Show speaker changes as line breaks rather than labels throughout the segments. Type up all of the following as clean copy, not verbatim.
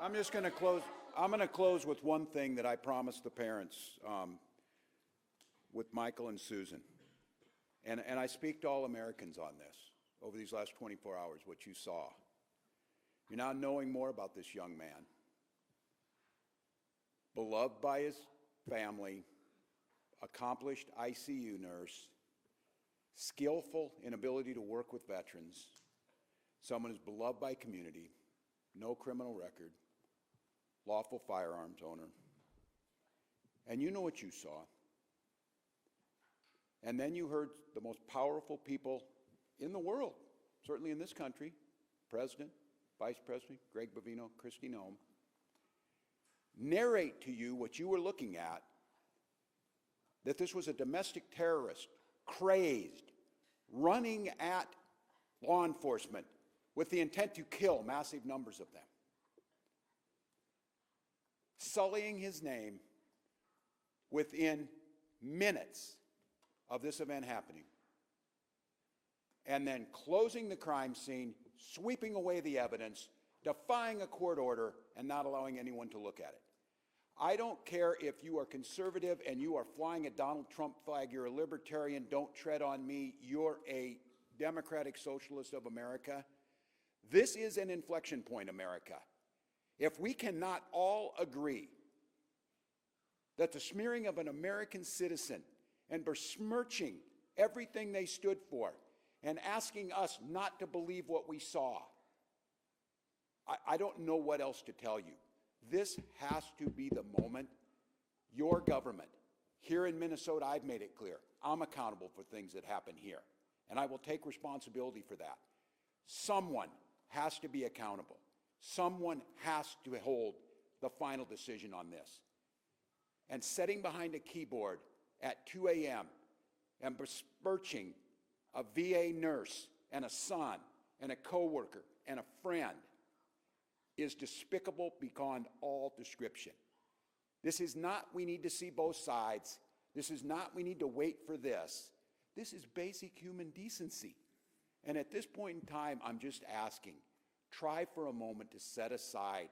I'm just going to close. I'm going to close with one thing that I promised the parents with Michael and Susan. And I speak to all Americans on this over these last 24 hours, what you saw. You're now knowing more about this young man, beloved by his family, accomplished ICU nurse, skillful in ability to work with veterans, someone who's beloved by community, no criminal record, lawful firearms owner. And you know what you saw. And then you heard the most powerful people in the world, certainly in this country, President, Vice President, Greg Bovino, Kristi Noem, narrate to you what you were looking at, that this was a domestic terrorist, crazed, running at law enforcement with the intent to kill massive numbers of them, sullying his name within minutes of this event happening, and then closing the crime scene, sweeping away the evidence, defying a court order, and not allowing anyone to look at it. I don't care if you are conservative and you are flying a Donald Trump flag, you're a libertarian, don't tread on me, you're a democratic socialist of America. This is an inflection point, America. If we cannot all agree that the smearing of an American citizen and besmirching everything they stood for and asking us not to believe what we saw, I don't know what else to tell you. This has to be the moment. Your government, here in Minnesota, I've made it clear, I'm accountable for things that happen here, and I will take responsibility for that. Someone has to be accountable. Someone has to hold the final decision on this. And sitting behind a keyboard at 2 a.m. and besmirching a VA nurse and a son and a coworker and a friend is despicable beyond all description. This is not we need to see both sides. This is not we need to wait for this. This is basic human decency. And at this point in time, I'm just asking, try for a moment to set aside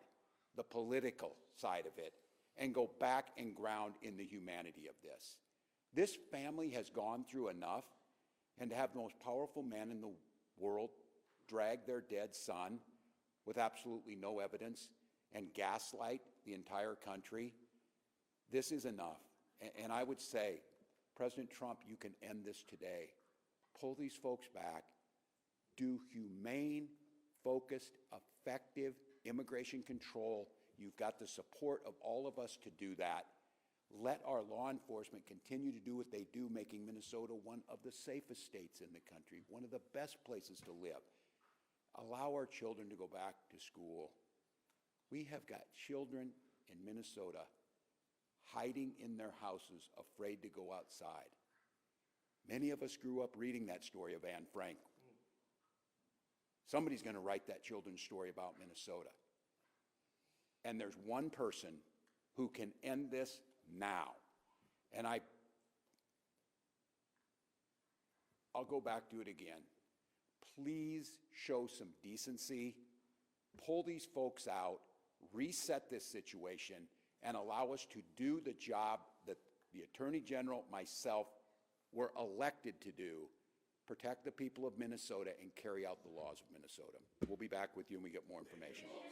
the political side of it and go back and ground in the humanity of this. This family has gone through enough, and to have the most powerful man in the world drag their dead son with absolutely no evidence and gaslight the entire country, this is enough. And I would say, President Trump, you can end this today. Pull these folks back. Do humane, focused, effective immigration control. You've got the support of all of us to do that. Let our law enforcement continue to do what they do, making Minnesota one of the safest states in the country, one of the best places to live. Allow our children to go back to school. We have got children in Minnesota hiding in their houses, afraid to go outside. Many of us grew up reading that story of Anne Frank. Somebody's going to write that children's story about Minnesota. And there's one person who can end this now. And I'll go back to it again. Please show some decency, pull these folks out, reset this situation, and allow us to do the job that the Attorney General, myself, were elected to do, protect the people of Minnesota and carry out the laws of Minnesota. We'll be back with you when we get more information.